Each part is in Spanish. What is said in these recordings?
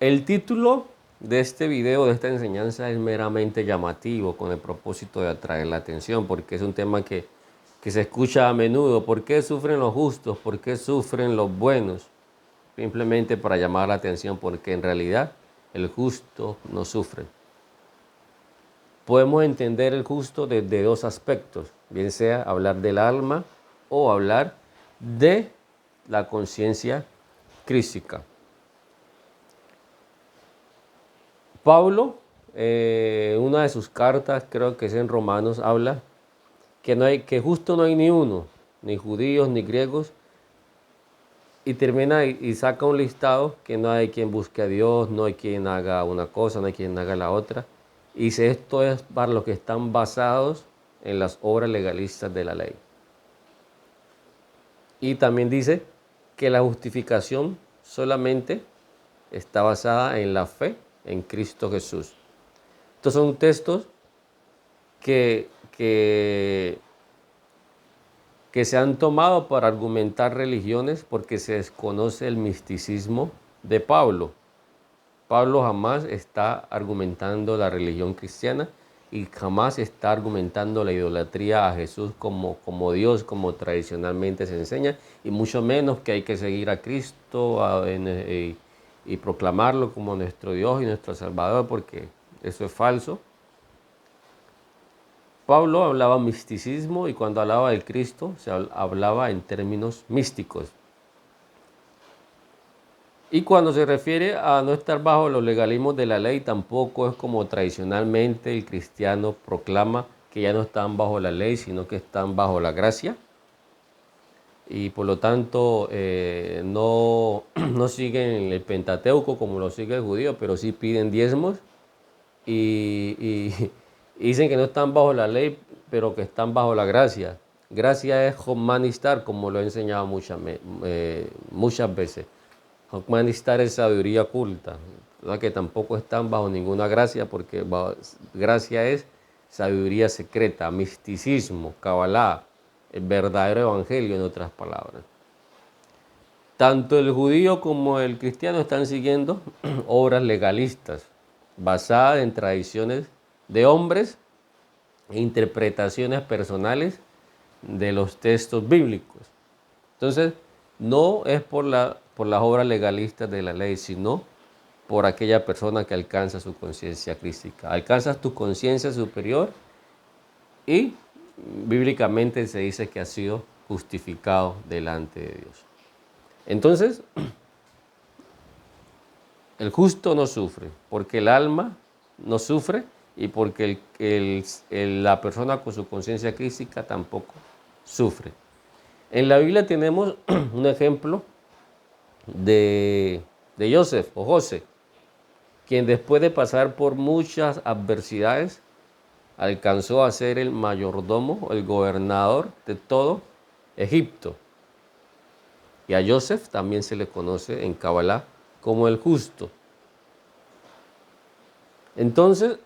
El título de este video, de esta enseñanza, es meramente llamativo con el propósito de atraer la atención, porque es un tema que se escucha a menudo. ¿Por qué sufren los justos? ¿Por qué sufren los buenos? Simplemente para llamar la atención, porque en realidad el justo no sufre. Podemos entender el justo desde dos aspectos, bien sea hablar del alma o hablar de la conciencia crística. Pablo, una de sus cartas, creo que es en Romanos, habla que justo no hay ni uno, ni judíos ni griegos, y termina y saca un listado que no hay quien busque a Dios, no hay quien haga una cosa, no hay quien haga la otra. Y dice, esto es para los que están basados en las obras legalistas de la ley. Y también dice que la justificación solamente está basada en la fe en Cristo Jesús. Estos son textos que se han tomado para argumentar religiones porque se desconoce el misticismo de Pablo. Pablo jamás está argumentando la religión cristiana y jamás está argumentando la idolatría a Jesús como Dios, como tradicionalmente se enseña, y mucho menos que hay que seguir a Cristo y proclamarlo como nuestro Dios y nuestro Salvador, porque eso es falso. Pablo hablaba misticismo y cuando hablaba del Cristo se hablaba en términos místicos. Y cuando se refiere a no estar bajo los legalismos de la ley, tampoco es como tradicionalmente el cristiano proclama, que ya no están bajo la ley, sino que están bajo la gracia. Y por lo tanto no siguen el Pentateuco como lo sigue el judío, pero sí piden diezmos y dicen que no están bajo la ley, pero que están bajo la gracia. Gracia es Hokmanistar, como lo he enseñado muchas veces. Hokmanistar es sabiduría oculta, ¿verdad? Que tampoco están bajo ninguna gracia, porque gracia es sabiduría secreta, misticismo, Kabbalah, el verdadero evangelio, en otras palabras. Tanto el judío como el cristiano están siguiendo obras legalistas basadas en tradiciones de hombres e interpretaciones personales de los textos bíblicos. Entonces, no es por las obras legalistas de la ley, sino por aquella persona que alcanza su conciencia crística. Alcanzas tu conciencia superior y bíblicamente se dice que has sido justificado delante de Dios. Entonces, el justo no sufre, porque el alma no sufre y porque la persona con su conciencia crística tampoco sufre. En la Biblia tenemos un ejemplo de Joseph o José, quien después de pasar por muchas adversidades alcanzó a ser el mayordomo, el gobernador de todo Egipto. Y a Joseph también se le conoce en Kabbalah como el justo. Entonces,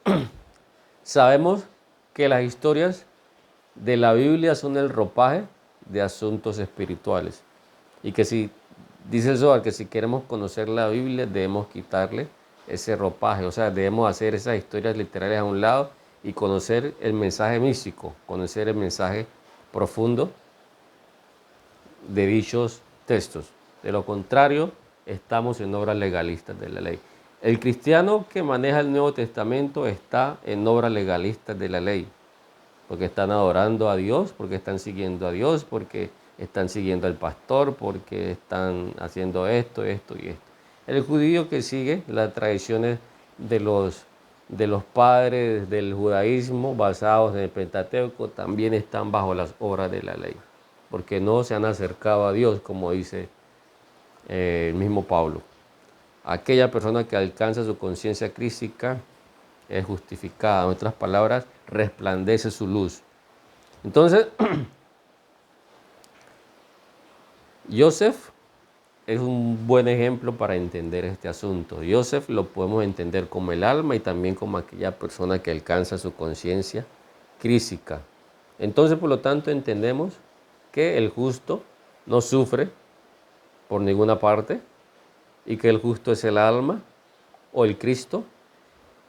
sabemos que las historias de la Biblia son el ropaje de asuntos espirituales. Y que si, dice el Zohar, que si queremos conocer la Biblia debemos quitarle ese ropaje. O sea, debemos hacer esas historias literarias a un lado y conocer el mensaje místico, conocer el mensaje profundo de dichos textos. De lo contrario, estamos en obras legalistas de la ley. El cristiano que maneja el Nuevo Testamento está en obras legalistas de la ley, porque están adorando a Dios, porque están siguiendo a Dios, porque están siguiendo al pastor, porque están haciendo esto y esto. El judío que sigue las tradiciones de los padres del judaísmo basados en el Pentateuco también están bajo las obras de la ley, porque no se han acercado a Dios, como dice el mismo Pablo. Aquella persona que alcanza su conciencia crística es justificada. En otras palabras, resplandece su luz. Entonces, Joseph es un buen ejemplo para entender este asunto. Joseph lo podemos entender como el alma y también como aquella persona que alcanza su conciencia crísica. Entonces, por lo tanto, entendemos que el justo no sufre por ninguna parte y que el justo es el alma o el Cristo.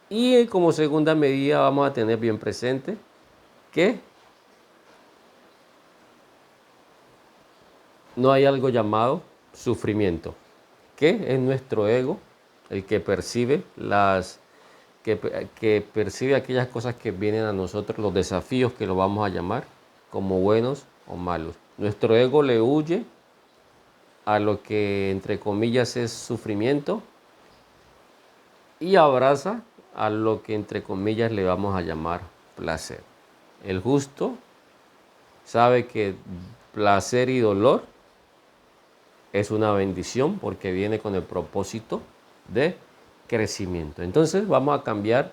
Y como segunda medida vamos a tener bien presente que no hay algo llamado sufrimiento, que es nuestro ego el que percibe que percibe aquellas cosas que vienen a nosotros, los desafíos que lo vamos a llamar como buenos o malos. Nuestro ego le huye a lo que entre comillas es sufrimiento y abraza a lo que entre comillas le vamos a llamar placer. El justo sabe que placer y dolor es una bendición porque viene con el propósito de crecimiento. Entonces vamos a cambiar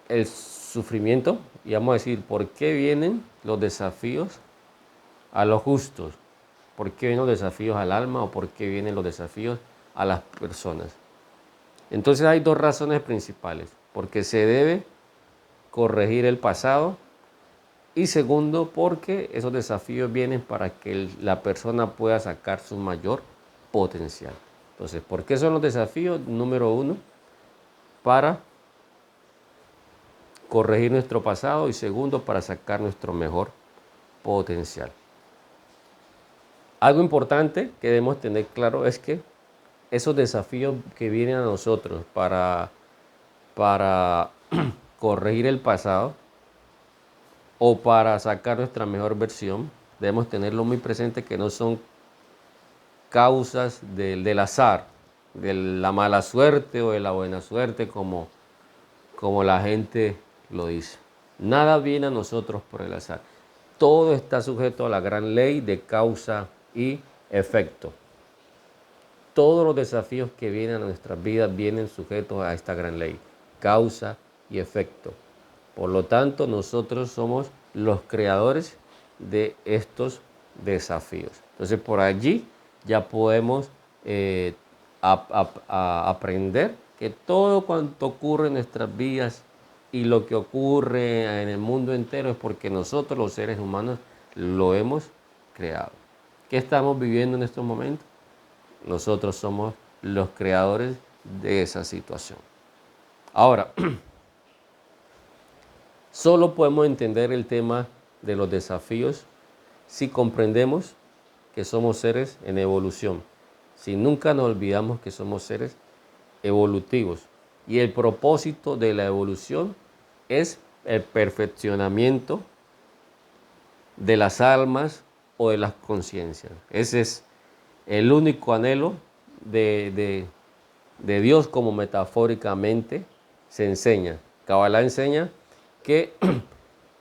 el sufrimiento y vamos a decir por qué vienen los desafíos a los justos, por qué vienen los desafíos al alma o por qué vienen los desafíos a las personas. Entonces hay dos razones principales, porque se debe corregir el pasado y segundo, porque esos desafíos vienen para que la persona pueda sacar su mayor potencial. Entonces, ¿por qué son los desafíos? Número uno, para corregir nuestro pasado y segundo, para sacar nuestro mejor potencial. Algo importante que debemos tener claro es que esos desafíos que vienen a nosotros para corregir el pasado o para sacar nuestra mejor versión, debemos tenerlo muy presente que no son causas del azar, de la mala suerte o de la buena suerte, como la gente lo dice. Nada viene a nosotros por el azar. Todo está sujeto a la gran ley de causa y efecto. Todos los desafíos que vienen a nuestras vidas vienen sujetos a esta gran ley, causa y efecto. Por lo tanto, nosotros somos los creadores de estos desafíos. Entonces, por allí ya podemos aprender que todo cuanto ocurre en nuestras vidas y lo que ocurre en el mundo entero es porque nosotros, los seres humanos, lo hemos creado. ¿Qué estamos viviendo en estos momentos? Nosotros somos los creadores de esa situación. Ahora, solo podemos entender el tema de los desafíos si comprendemos que somos seres en evolución, si nunca nos olvidamos que somos seres evolutivos. Y el propósito de la evolución es el perfeccionamiento de las almas o de las conciencias. Ese es el único anhelo de Dios, como metafóricamente se enseña. Kabbalah enseña que,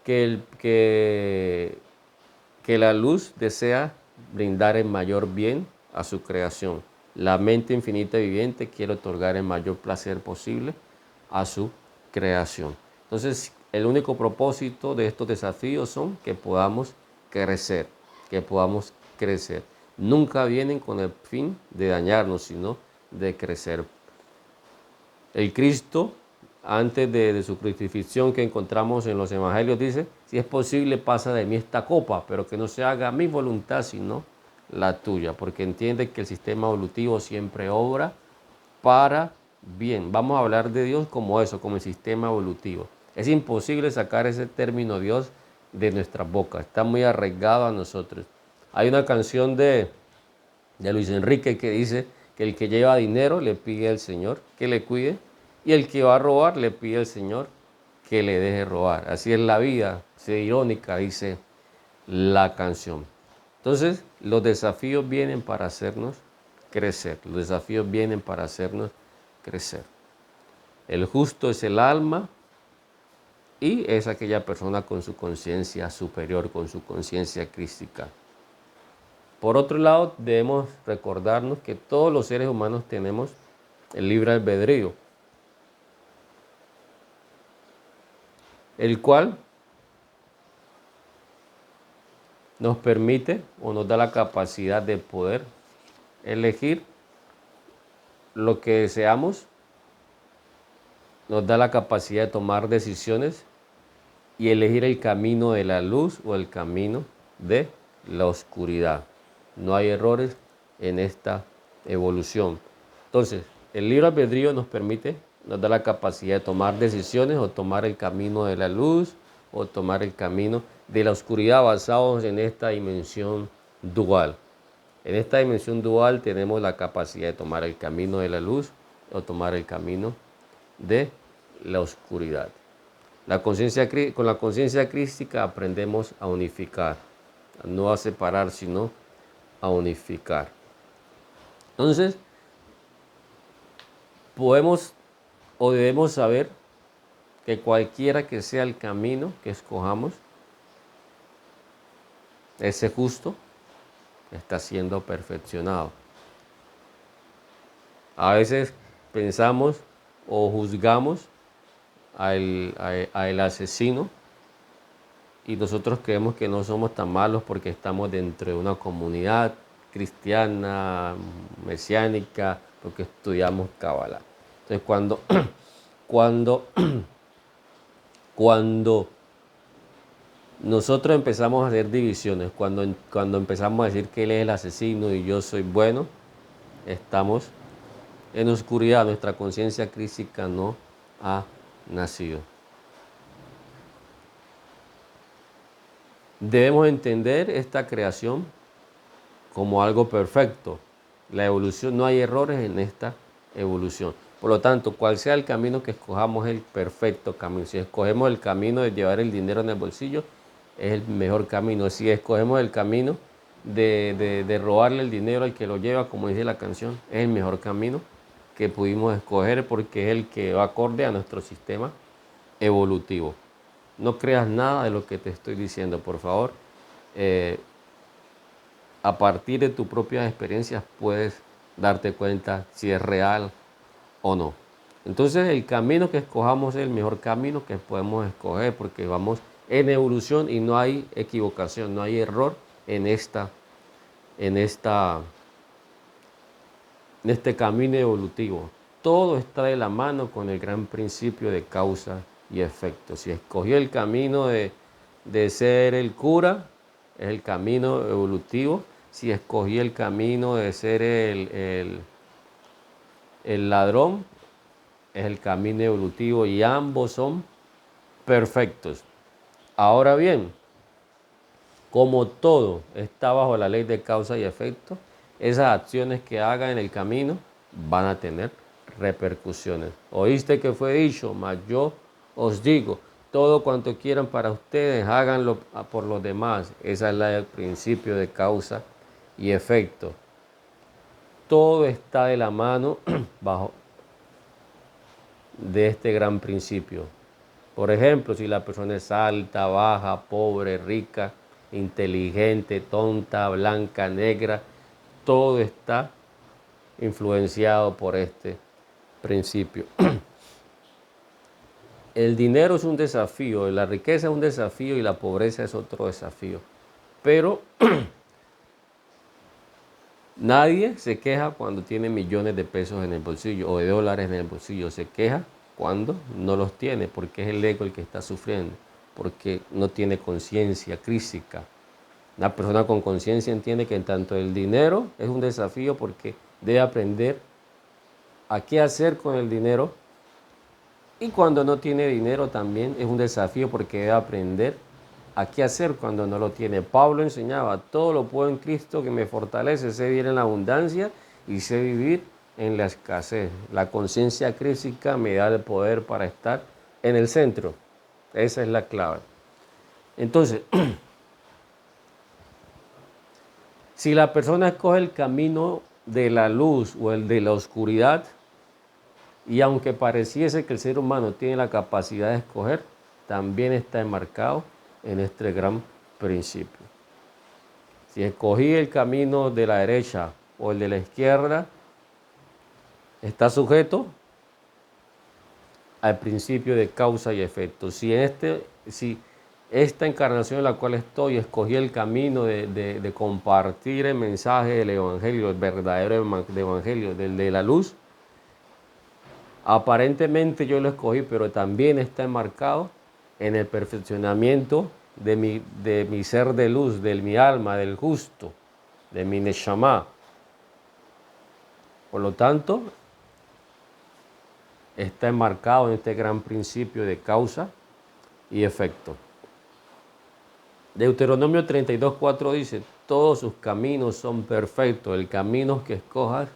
que la luz desea brindar el mayor bien a su creación. La mente infinita y viviente quiere otorgar el mayor placer posible a su creación. Entonces, el único propósito de estos desafíos son que podamos crecer, que podamos crecer. Nunca vienen con el fin de dañarnos, sino de crecer. El Cristo, antes de su crucifixión que encontramos en los evangelios, dice: si es posible, pasa de mí esta copa, pero que no se haga mi voluntad, sino la tuya, porque entiende que el sistema evolutivo siempre obra para bien. Vamos a hablar de Dios como eso, como el sistema evolutivo. Es imposible sacar ese término Dios de nuestras bocas, está muy arraigado a nosotros. Hay una canción de Luis Enrique que dice que el que lleva dinero le pide al Señor que le cuide y el que va a robar le pide al Señor que le deje robar. Así es la vida, es irónica, dice la canción. Entonces, los desafíos vienen para hacernos crecer. Los desafíos vienen para hacernos crecer. El justo es el alma y es aquella persona con su conciencia superior, con su conciencia crística. Por otro lado, debemos recordarnos que todos los seres humanos tenemos el libre albedrío, el cual nos permite o nos da la capacidad de poder elegir lo que deseamos, nos da la capacidad de tomar decisiones y elegir el camino de la luz o el camino de la oscuridad. No hay errores en esta evolución. Entonces, el libre albedrío nos da la capacidad de tomar decisiones o tomar el camino de la luz o tomar el camino de la oscuridad basados en esta dimensión dual. En esta dimensión dual tenemos la capacidad de tomar el camino de la luz o tomar el camino de la oscuridad. Con la conciencia crística aprendemos a unificar, no a separar, sino a unificar. Entonces, podemos o debemos saber que cualquiera que sea el camino que escojamos, ese justo está siendo perfeccionado. A veces pensamos o juzgamos al asesino y nosotros creemos que no somos tan malos porque estamos dentro de una comunidad cristiana, mesiánica, porque estudiamos Kabbalah. Entonces cuando nosotros empezamos a hacer divisiones, cuando empezamos a decir que él es el asesino y yo soy bueno, estamos en oscuridad, nuestra conciencia crística no ha nacido. Debemos entender esta creación como algo perfecto. La evolución, no hay errores en esta evolución. Por lo tanto, cual sea el camino que escojamos, es el perfecto camino. Si escogemos el camino de llevar el dinero en el bolsillo, es el mejor camino. Si escogemos el camino de robarle el dinero al que lo lleva, como dice la canción, es el mejor camino que pudimos escoger porque es el que va acorde a nuestro sistema evolutivo. No creas nada de lo que te estoy diciendo, por favor. A partir de tus propias experiencias puedes darte cuenta si es real o no. Entonces el camino que escojamos es el mejor camino que podemos escoger porque vamos en evolución y no hay equivocación, no hay error en este camino evolutivo. Todo está de la mano con el gran principio de causa y efecto. Si escogió el camino de ser el cura, es el camino evolutivo. Si escogí el camino de ser el ladrón, es el camino evolutivo y ambos son perfectos. Ahora bien, como todo está bajo la ley de causa y efecto, esas acciones que haga en el camino van a tener repercusiones. Oíste que fue dicho, mas yo os digo, todo cuanto quieran para ustedes, háganlo por los demás. Ese es el principio de causa y efecto. Todo está de la mano bajo de este gran principio. Por ejemplo, si la persona es alta, baja, pobre, rica, inteligente, tonta, blanca, negra, todo está influenciado por este principio. El dinero es un desafío, la riqueza es un desafío y la pobreza es otro desafío. Pero nadie se queja cuando tiene millones de pesos en el bolsillo o de dólares en el bolsillo. Se queja cuando no los tiene, porque es el ego el que está sufriendo, porque no tiene conciencia crística. Una persona con conciencia entiende que en tanto el dinero es un desafío porque debe aprender a qué hacer con el dinero, y cuando no tiene dinero también es un desafío porque debe aprender a qué hacer cuando no lo tiene. Pablo enseñaba, todo lo puedo en Cristo que me fortalece, sé vivir en la abundancia y sé vivir en la escasez. La conciencia crística me da el poder para estar en el centro. Esa es la clave. Entonces, si la persona escoge el camino de la luz o el de la oscuridad, y aunque pareciese que el ser humano tiene la capacidad de escoger, también está enmarcado en este gran principio. Si escogí el camino de la derecha o el de la izquierda, está sujeto al principio de causa y efecto. Si esta encarnación en la cual estoy, escogí el camino de compartir el mensaje del Evangelio, el verdadero Evangelio, del de la luz. Aparentemente yo lo escogí, pero también está enmarcado en el perfeccionamiento de mi ser de luz, de mi alma, del justo, de mi neshama. Por lo tanto, está enmarcado en este gran principio de causa y efecto. Deuteronomio 32:4 dice, todos sus caminos son perfectos, el camino que escojas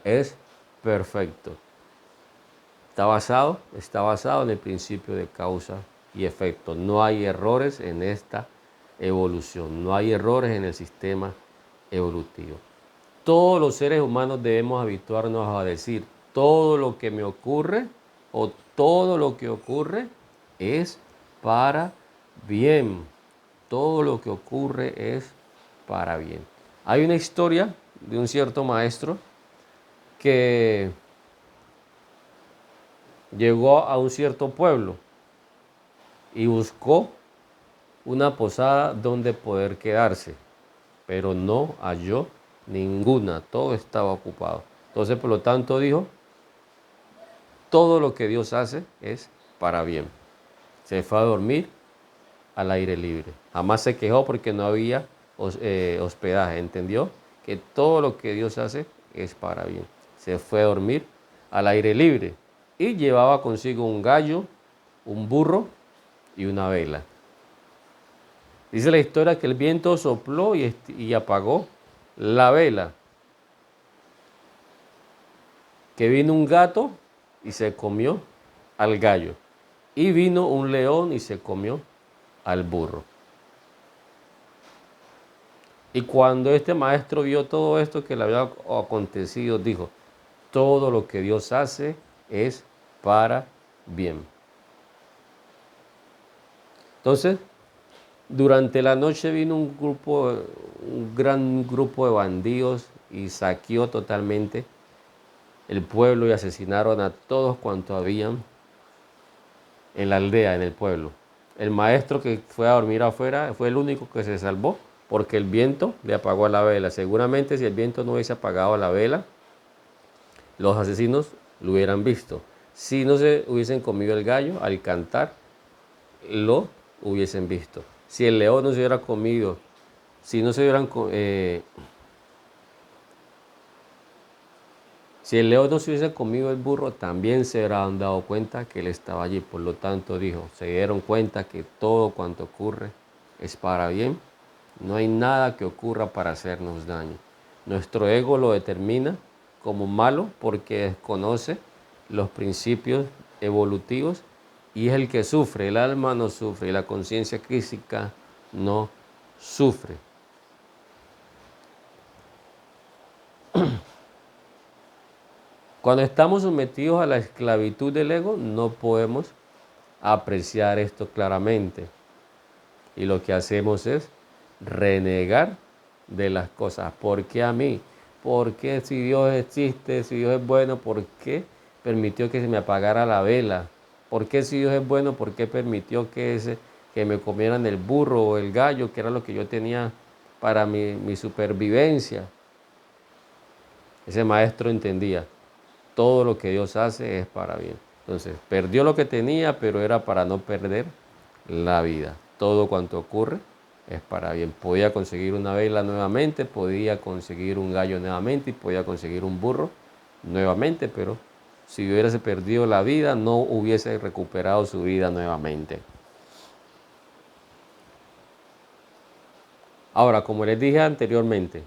es perfecto. Está basado en el principio de causa y efecto. No hay errores en esta evolución, no hay errores en el sistema evolutivo. Todos los seres humanos debemos habituarnos a decir, todo lo que me ocurre o todo lo que ocurre es para bien. Todo lo que ocurre es para bien. Hay una historia de un cierto maestro que llegó a un cierto pueblo y buscó una posada donde poder quedarse, pero no halló ninguna, todo estaba ocupado. Entonces, por lo tanto, dijo, todo lo que Dios hace es para bien. Se fue a dormir al aire libre. Jamás se quejó porque no había hospedaje. Entendió que todo lo que Dios hace es para bien. Se fue a dormir al aire libre y llevaba consigo un gallo, un burro y una vela. Dice la historia que el viento sopló y apagó la vela. Que vino un gato y se comió al gallo. Y vino un león y se comió al burro. Y cuando este maestro vio todo esto que le había acontecido, dijo, todo lo que Dios hace es para bien. Entonces, durante la noche vino un gran grupo de bandidos y saqueó totalmente el pueblo y asesinaron a todos cuantos habían en la aldea, en el pueblo. El maestro que fue a dormir afuera fue el único que se salvó porque el viento le apagó la vela. Seguramente si el viento no hubiese apagado la vela, los asesinos lo hubieran visto. Si no se hubiesen comido el gallo, al cantar, lo hubiesen visto. Si el león no se hubiera comido, si no se hubieran... Si el león no se hubiese comido el burro, también se hubieran dado cuenta que él estaba allí. Por lo tanto, dijo, se dieron cuenta que todo cuanto ocurre es para bien. No hay nada que ocurra para hacernos daño. Nuestro ego lo determina como malo porque desconoce los principios evolutivos y es el que sufre. El alma no sufre y la conciencia física no sufre. Cuando estamos sometidos a la esclavitud del ego, no podemos apreciar esto claramente. Y lo que hacemos es renegar de las cosas. ¿Por qué a mí? ¿Por qué si Dios existe, si Dios es bueno, por qué permitió que se me apagara la vela? ¿Por qué si Dios es bueno, por qué permitió que me comieran el burro o el gallo, que era lo que yo tenía para mi supervivencia? Ese maestro entendía. Todo lo que Dios hace es para bien. Entonces, perdió lo que tenía, pero era para no perder la vida. Todo cuanto ocurre es para bien. Podía conseguir una vela nuevamente, podía conseguir un gallo nuevamente y podía conseguir un burro nuevamente, pero si hubiese perdido la vida, no hubiese recuperado su vida nuevamente. Ahora, como les dije anteriormente,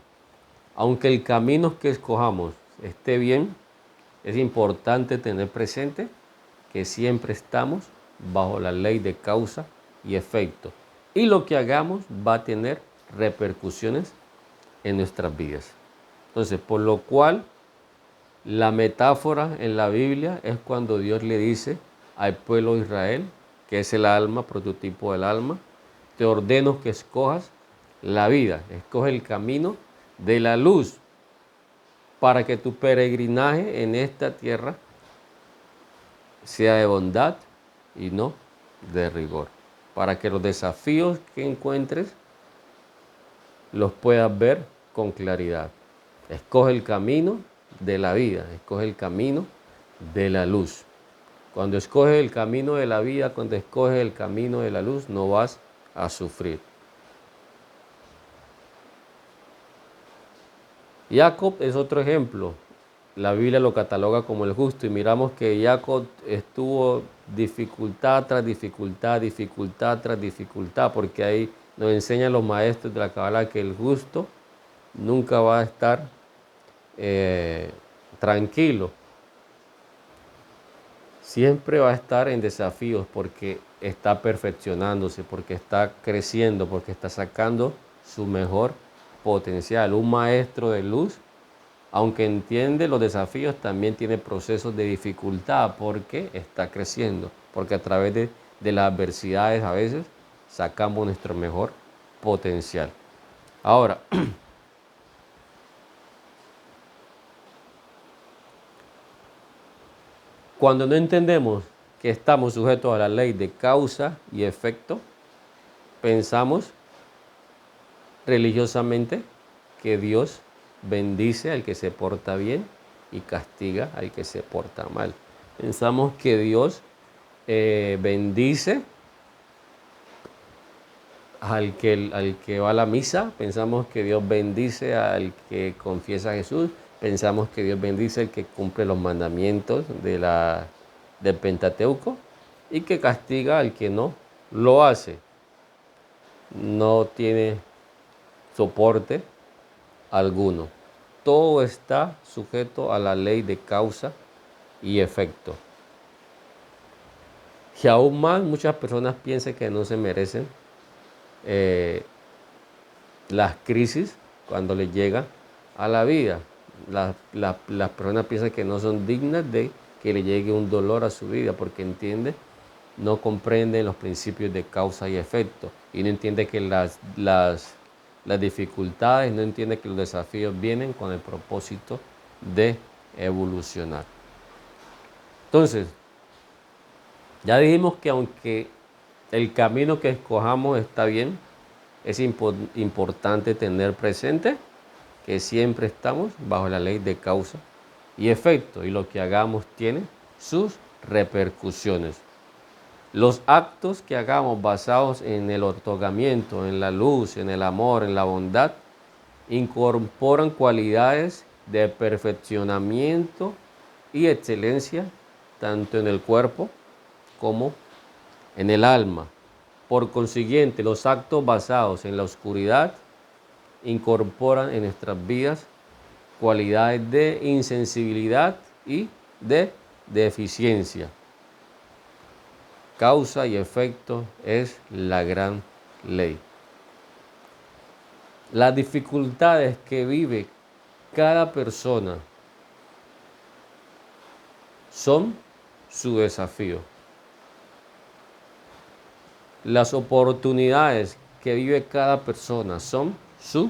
aunque el camino que escojamos esté bien, es importante tener presente que siempre estamos bajo la ley de causa y efecto. Y lo que hagamos va a tener repercusiones en nuestras vidas. Entonces, por lo cual, la metáfora en la Biblia es cuando Dios le dice al pueblo de Israel, que es el alma, prototipo del alma, te ordeno que escojas la vida, escoge el camino de la luz, para que tu peregrinaje en esta tierra sea de bondad y no de rigor. para que los desafíos que encuentres los puedas ver con claridad. Escoge el camino de la vida, escoge el camino de la luz. Cuando escoges el camino de la vida, cuando escoges el camino de la luz, no vas a sufrir. Jacob es otro ejemplo. La Biblia lo cataloga como el justo y miramos que Jacob estuvo dificultad tras dificultad, dificultad tras dificultad, porque ahí nos enseñan los maestros de la Kabbalah que el justo nunca va a estar tranquilo. Siempre va a estar en desafíos porque está perfeccionándose, porque está creciendo, porque está sacando su mejor potencial. Un maestro de luz, aunque entiende los desafíos, también tiene procesos de dificultad porque está creciendo, porque a través de las adversidades a veces sacamos nuestro mejor potencial. Ahora, cuando no entendemos que estamos sujetos a la ley de causa y efecto, pensamos religiosamente que Dios bendice al que se porta bien y castiga al que se porta mal. Pensamos que Dios bendice al que va a la misa, pensamos que Dios bendice al que confiesa a Jesús, pensamos que Dios bendice al que cumple los mandamientos del Pentateuco y que castiga al que no lo hace. No tiene soporte alguno. Todo está sujeto a la ley de causa y efecto. Y aún más, muchas personas piensan que no se merecen las crisis cuando les llegan a la vida. Las personas piensan que no son dignas de que le llegue un dolor a su vida porque no comprenden los principios de causa y efecto y no entiende que las dificultades, no entiende que los desafíos vienen con el propósito de evolucionar. Entonces, ya dijimos que aunque el camino que escojamos está bien, es importante tener presente que siempre estamos bajo la ley de causa y efecto y lo que hagamos tiene sus repercusiones. Los actos que hagamos basados en el otorgamiento, en la luz, en el amor, en la bondad, incorporan cualidades de perfeccionamiento y excelencia tanto en el cuerpo como en el alma. Por consiguiente, los actos basados en la oscuridad incorporan en nuestras vidas cualidades de insensibilidad y de deficiencia. Causa y efecto es la gran ley. Las dificultades que vive cada persona son su desafío. Las oportunidades que vive cada persona son su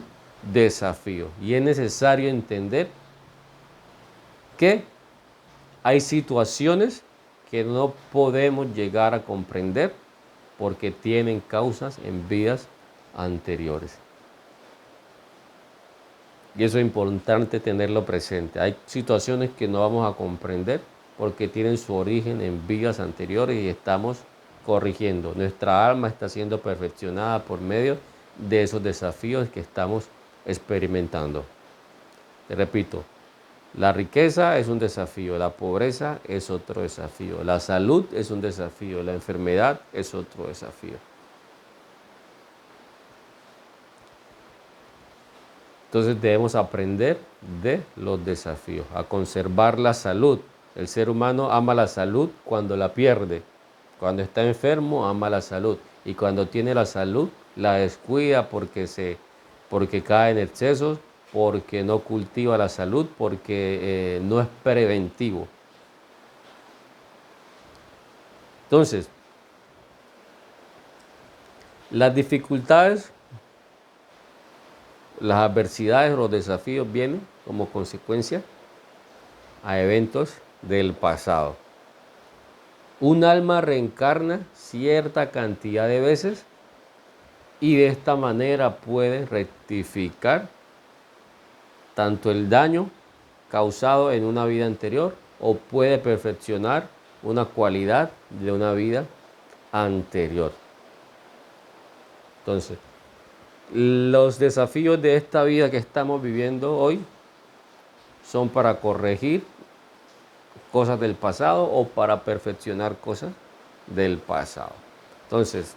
desafío. Y es necesario entender que hay situaciones que no podemos llegar a comprender porque tienen causas en vidas anteriores. Y eso es importante tenerlo presente. Hay situaciones que no vamos a comprender porque tienen su origen en vidas anteriores y estamos corrigiendo. Nuestra alma está siendo perfeccionada por medio de esos desafíos que estamos experimentando. Te repito, la riqueza es un desafío, la pobreza es otro desafío, la salud es un desafío, la enfermedad es otro desafío. Entonces debemos aprender de los desafíos, a conservar la salud. El ser humano ama la salud cuando la pierde. Cuando está enfermo ama la salud y cuando tiene la salud la descuida porque cae en excesos, porque no cultiva la salud, porque no es preventivo. Entonces, las dificultades, las adversidades, los desafíos vienen como consecuencia a eventos del pasado. Un alma reencarna cierta cantidad de veces y de esta manera puede rectificar tanto el daño causado en una vida anterior o puede perfeccionar una cualidad de una vida anterior. Entonces, los desafíos de esta vida que estamos viviendo hoy son para corregir cosas del pasado o para perfeccionar cosas del pasado. Entonces,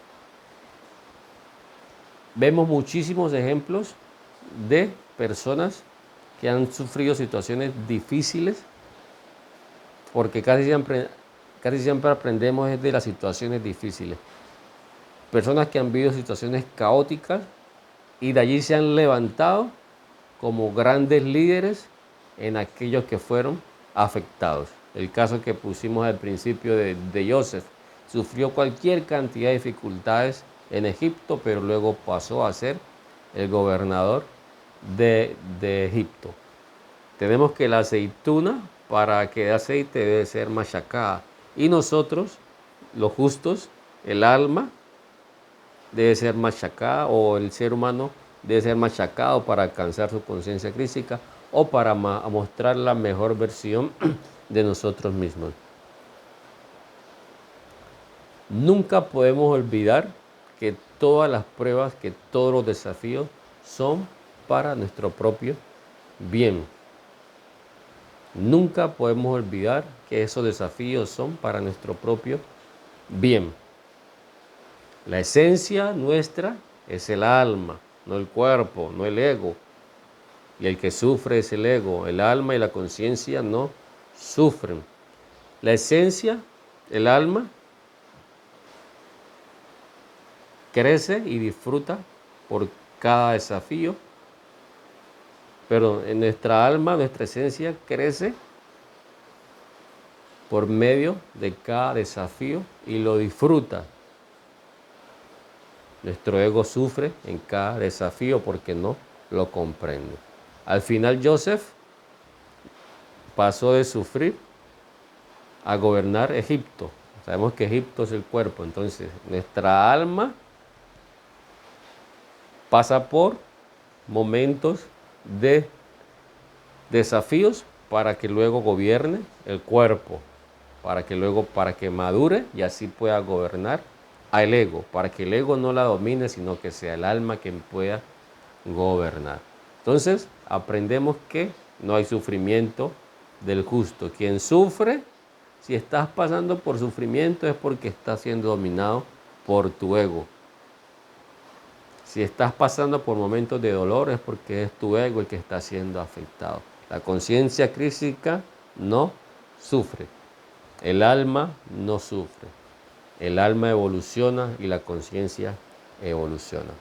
vemos muchísimos ejemplos de personas que han sufrido situaciones difíciles, porque casi siempre aprendemos de las situaciones difíciles. Personas que han vivido situaciones caóticas y de allí se han levantado como grandes líderes en aquellos que fueron afectados. El caso que pusimos al principio de Joseph, sufrió cualquier cantidad de dificultades en Egipto, pero luego pasó a ser el gobernador de Egipto. Tenemos que la aceituna, para que dé aceite, debe ser machacada. Y nosotros, los justos, el alma debe ser machacada, o el ser humano debe ser machacado para alcanzar su conciencia crística o para mostrar la mejor versión de nosotros mismos. Nunca podemos olvidar que todas las pruebas, que todos los desafíos son para nuestro propio bien. Nunca podemos olvidar que esos desafíos son para nuestro propio bien. La esencia nuestra es el alma, no el cuerpo, no el ego. Y el que sufre es el ego. El alma y la conciencia no sufren. La esencia, el alma, crece y disfruta por cada desafío. Pero en nuestra alma, nuestra esencia crece por medio de cada desafío y lo disfruta. Nuestro ego sufre en cada desafío porque no lo comprende. Al final Joseph pasó de sufrir a gobernar Egipto. Sabemos que Egipto es el cuerpo, entonces nuestra alma pasa por momentos de desafíos para que luego gobierne el cuerpo, para que madure y así pueda gobernar al ego, para que el ego no la domine, sino que sea el alma quien pueda gobernar. Entonces, aprendemos que no hay sufrimiento del justo. Quien sufre, si estás pasando por sufrimiento, es porque estás siendo dominado por tu ego. Si estás pasando por momentos de dolor, es porque es tu ego el que está siendo afectado. La conciencia crística no sufre. El alma no sufre. El alma evoluciona y la conciencia evoluciona.